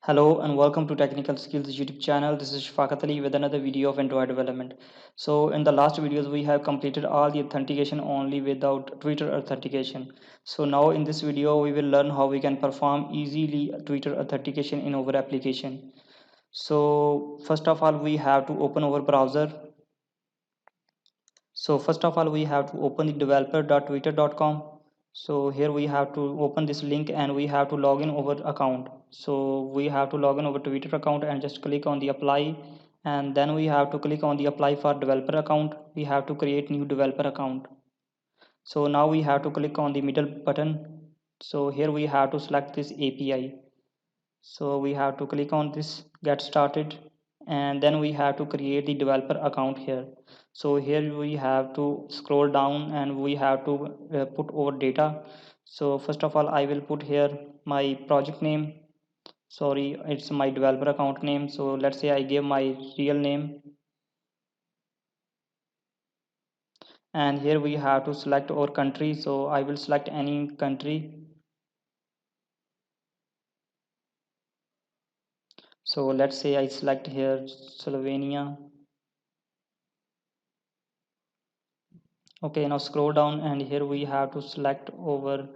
Hello and welcome to Technical Skills YouTube channel. This is Shafaqat Ali with another video of Android development. So in the last videos we have completed all the authentication only without Twitter authentication. So now in this video we will learn how we can perform easily Twitter authentication in our application. So first of all we have to open our browser. So first of all we have to open the developer.twitter.com. So here we have to open this link and we have to log in our account. So we have to log in our Twitter account and just click on the apply, and then we have to click on the apply for developer account. We have to create new developer account. So now we have to click on the middle button. So here we have to select this API. So we have to click on this get started, and then we have to create the developer account here. So here we have to scroll down and we have to put our data. So first of all I will put here my project name. Sorry, it's my developer account name. So let's say I give my real name, and here we have to select our country. So I will select any country. So let's say I select here Slovenia. Okay, now scroll down and here we have to select over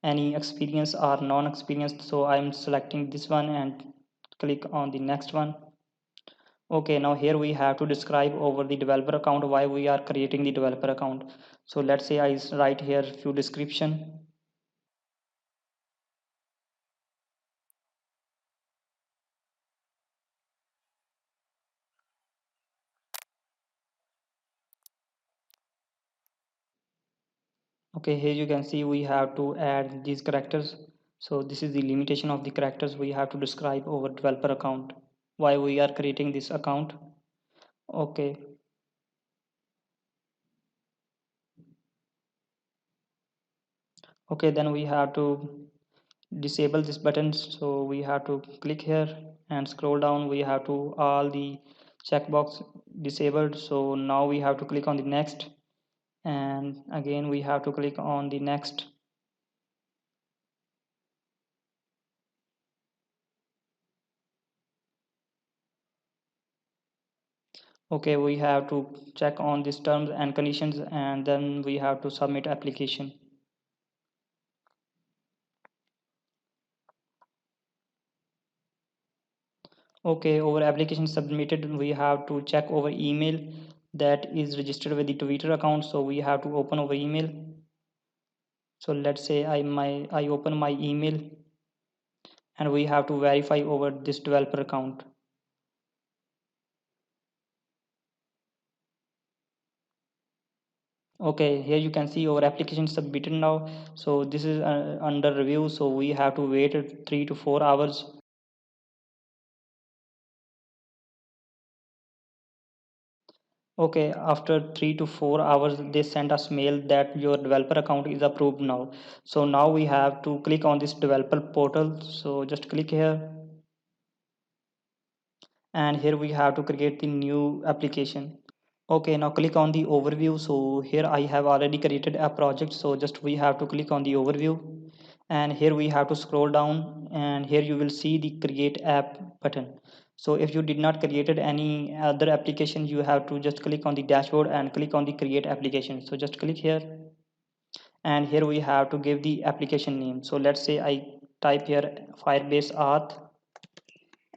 any experience or non-experienced. So I'm selecting this one and click on the next one. Okay, now here we have to describe over the developer account why we are creating the developer account. So let's say I write here few description. Okay, here you can see we have to add these characters. So this is the limitation of the characters we have to describe over developer account, why we are creating this account. Okay. Okay, then we have to disable this button. So we have to click here and scroll down. We have to all the checkbox disabled. So now we have to click on the next, and again we have to click on the next. Okay, we have to check on these terms and conditions, and then we have to submit application. Okay, over application submitted, we have to check over email that is registered with the Twitter account. So we have to open over email. So let's say I open my email, and we have to verify over this developer account. Okay, here you can see our application submitted now. So this is under review, so we have to wait 3 to 4 hours. Okay, after 3 to 4 hours they send us mail that your developer account is approved now. So now we have to click on this developer portal. So just click here, and here we have to create the new application. Okay, now click on the overview. So here I have already created a project. So just we have to click on the overview, and here we have to scroll down, and here you will see the create app button. So if you did not created any other application, you have to just click on the dashboard and click on the create application. So just click here, and here we have to give the application name. So let's say I type here Firebase Auth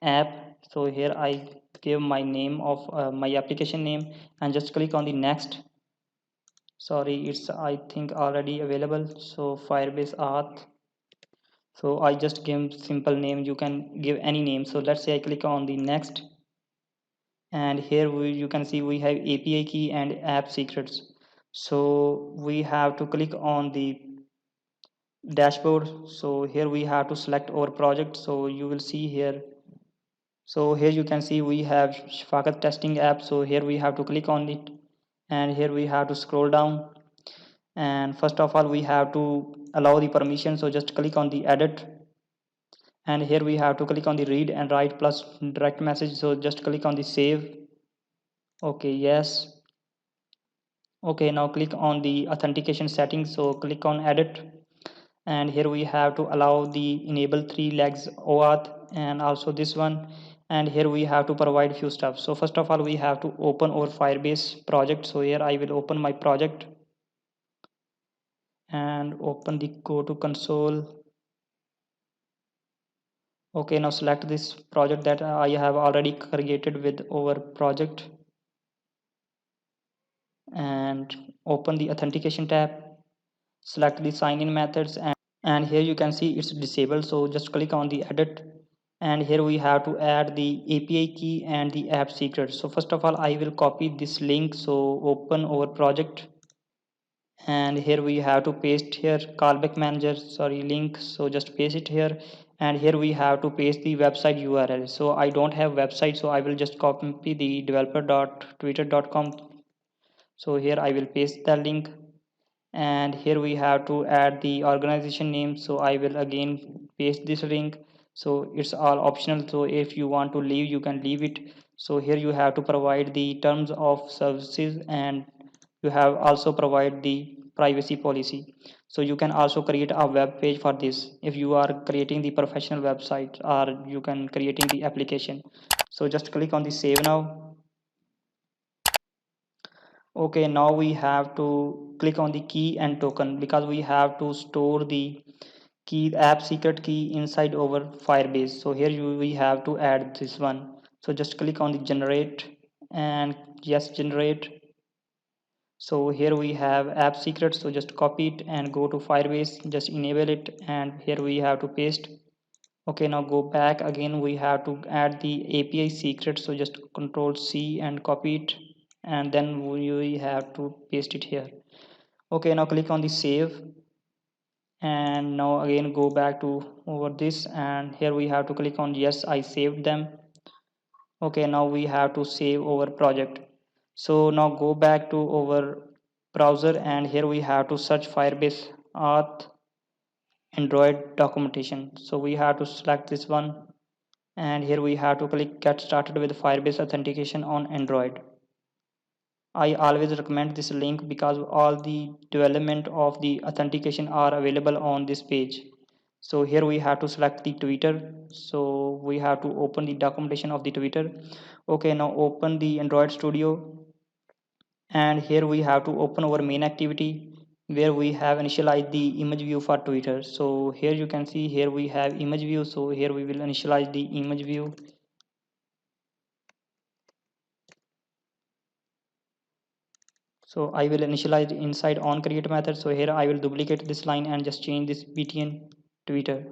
app. So here I give my name of my application name, and just click on the next. Sorry, it's I think already available. So Firebase Auth. So I just give simple name, you can give any name. So let's say I click on the next, and here you can see we have API key and app secrets. So we have to click on the dashboard. So here we have to select our project. So you will see here. So here you can see we have Shafaqat testing app. So here we have to click on it, and here we have to scroll down, and first of all we have to allow the permission. So just click on the edit, and here we have to click on the read and write plus direct message. So just click on the save. Okay, yes. Okay, now click on the authentication settings. So click on edit, and here we have to allow the enable 3 legs OAuth and also this one, and here we have to provide few stuff. So first of all we have to open our Firebase project. So here I will open my project and open the go to console. Okay, now select this project that I have already created with our project and open the authentication tab. Select the sign in methods, and here you can see it's disabled, so just click on the edit, and here we have to add the API key and the app secret. So first of all I will copy this link, so open our project, and here we have to paste here callback manager link, so just paste it here, and here we have to paste the website URL. So I don't have website, so I will just copy the developer.twitter.com. so here I will paste the link, and here we have to add the organization name, so I will again paste this link. So it's all optional, so if you want to leave you can leave it. So here you have to provide the terms of services, and you have also provide the privacy policy. So you can also create a web page for this if you are creating the professional website, or you can creating the application. So just click on the save now. Okay, now we have to click on the key and token, because we have to store the key app secret key inside our Firebase. So here we have to add this one. So just click on the generate, and yes, generate. So here we have app secret, so just copy it and go to Firebase, just enable it, and here we have to paste. Okay, now go back again, we have to add the API secret, so just control C and copy it, and then we have to paste it here. Okay, now click on the save, and now again go back to over this, and here we have to click on yes, I saved them. Okay, now we have to save our project. So now go back to our browser, and here we have to search Firebase auth Android documentation. So we have to select this one, and here we have to click get started with Firebase authentication on Android. I always recommend this link because all the development of the authentication are available on this page. So here we have to select the Twitter, so we have to open the documentation of the Twitter. Okay, now open the Android Studio, and here we have to open our main activity where we have initialized the image view for Twitter. So here you can see here we have image view, so here we will initialize the image view. So I will initialize inside on create method. So here I will duplicate this line and just change this btn Twitter.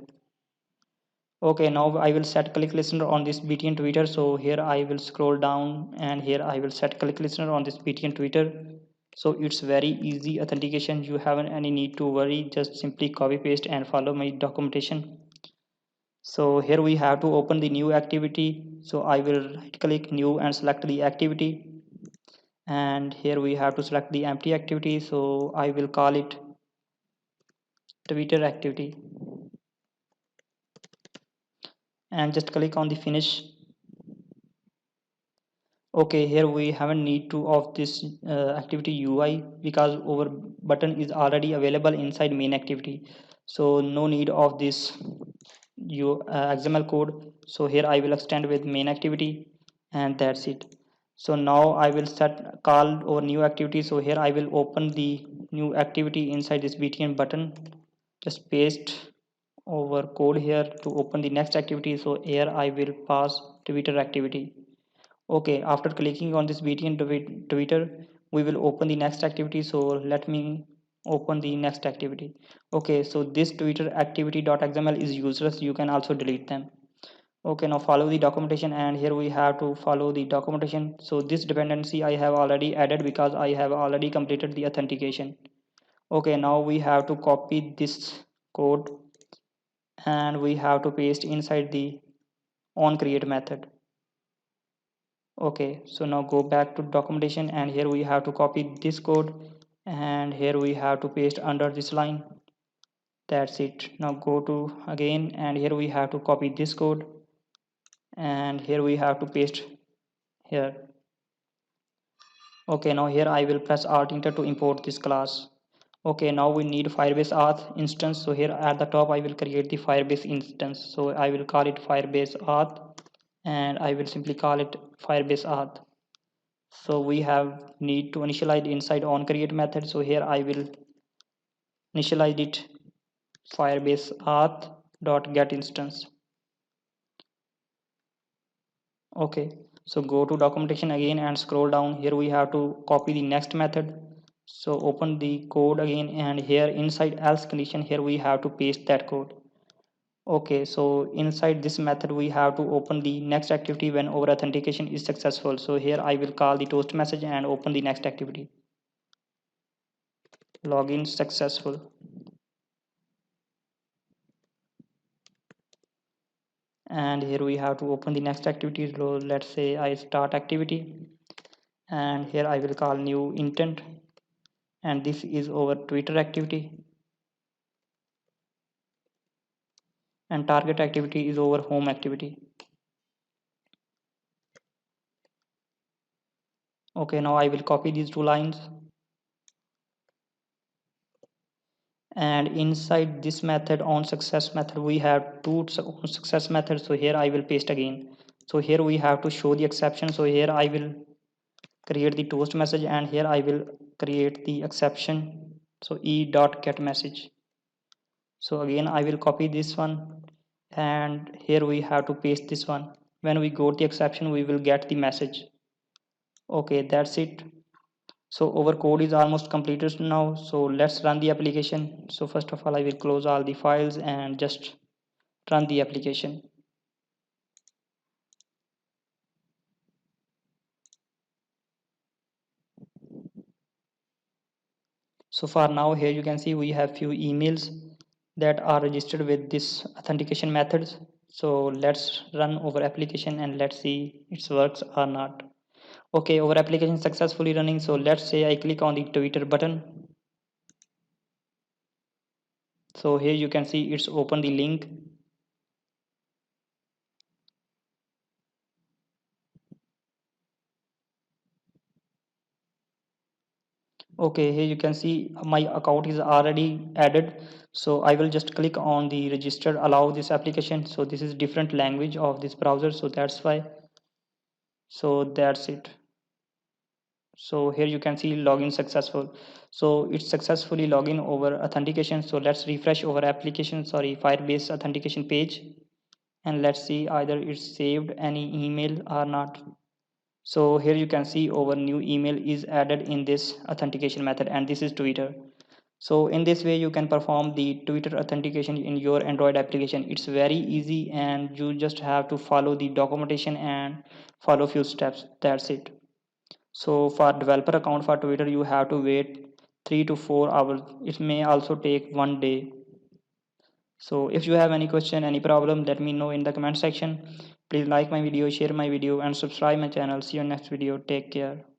Okay, now I will set click listener on this btn Twitter. So here I will scroll down, and here I will set click listener on this btn Twitter. So it's very easy authentication, you haven't any need to worry, just simply copy paste and follow my documentation. So here we have to open the new activity, so I will right click new and select the activity, and here we have to select the empty activity, so I will call it Twitter activity, and just click on the finish. Okay, here we haven't need to of this activity UI because our button is already available inside main activity, so no need of this XML code. So here I will extend with main activity, and that's it. So now I will set call or new activity. So here I will open the new activity inside this btn button, just paste over code here to open the next activity. So here I will pass Twitter activity. Okay, after clicking on this btn Twitter, we will open the next activity. So let me open the next activity. Okay, so this Twitter activity.xml is useless, you can also delete them. Okay, now follow the documentation, and here we have to follow the documentation. So this dependency I have already added because I have already completed the authentication. Okay, now we have to copy this code, and we have to paste inside the on create method. Okay, so now go back to documentation, and here we have to copy this code, and here we have to paste under this line. That's it. Now go to again, and here we have to copy this code, and here we have to paste here. Okay, now here I will press alt enter to import this class. Okay, now we need Firebase Auth instance. So here at the top, I will create the Firebase instance. So I will call it Firebase Auth, and I will simply call it Firebase Auth. So we have need to initialize inside on create method. So here I will initialize it Firebase Auth dot get instance. Okay, so go to documentation again and scroll down. Here we have to copy the next method. So open the code again, and here inside else condition, here we have to paste that code. Okay, so inside this method we have to open the next activity when our authentication is successful. So here I will call the toast message and open the next activity. Login successful. And here we have to open the next activity. So let's say I start activity, and here I will call new intent, and this is our Twitter activity, and target activity is our home activity. Okay, now I will copy these two lines, and inside this method on success method we have two on success methods. So here I will paste again. So here we have to show the exception. So here I will create the toast message, and here I will create the exception. So e dot get message. So again I will copy this one, and here we have to paste this one. When we go to the exception, we will get the message. Okay, that's it. So our code is almost completed now. So let's run the application. So first of all, I will close all the files and just run the application. So for now, here you can see we have few emails that are registered with this authentication methods. So let's run our application and let's see it works or not. Okay, our application is successfully running. So let's say I click on the Twitter button. So here you can see it's open the link. Okay, here you can see my account is already added. So I will just click on the register allow this application. So this is different language of this browser, so that's why. So that's it. So here you can see login successful. So it's successfully login over authentication. So let's refresh our application, sorry, Firebase authentication page, and let's see either it's saved any email or not. So here you can see our new email is added in this authentication method, and this is Twitter. So in this way you can perform the Twitter authentication in your Android application. It's very easy, and you just have to follow the documentation and follow few steps. That's it. So for developer account for Twitter, you have to wait 3 to 4 hours. It may also take 1 day. So if you have any question, any problem, let me know in the comment section. Please like my video, share my video, and subscribe my channel. See you next video. Take care.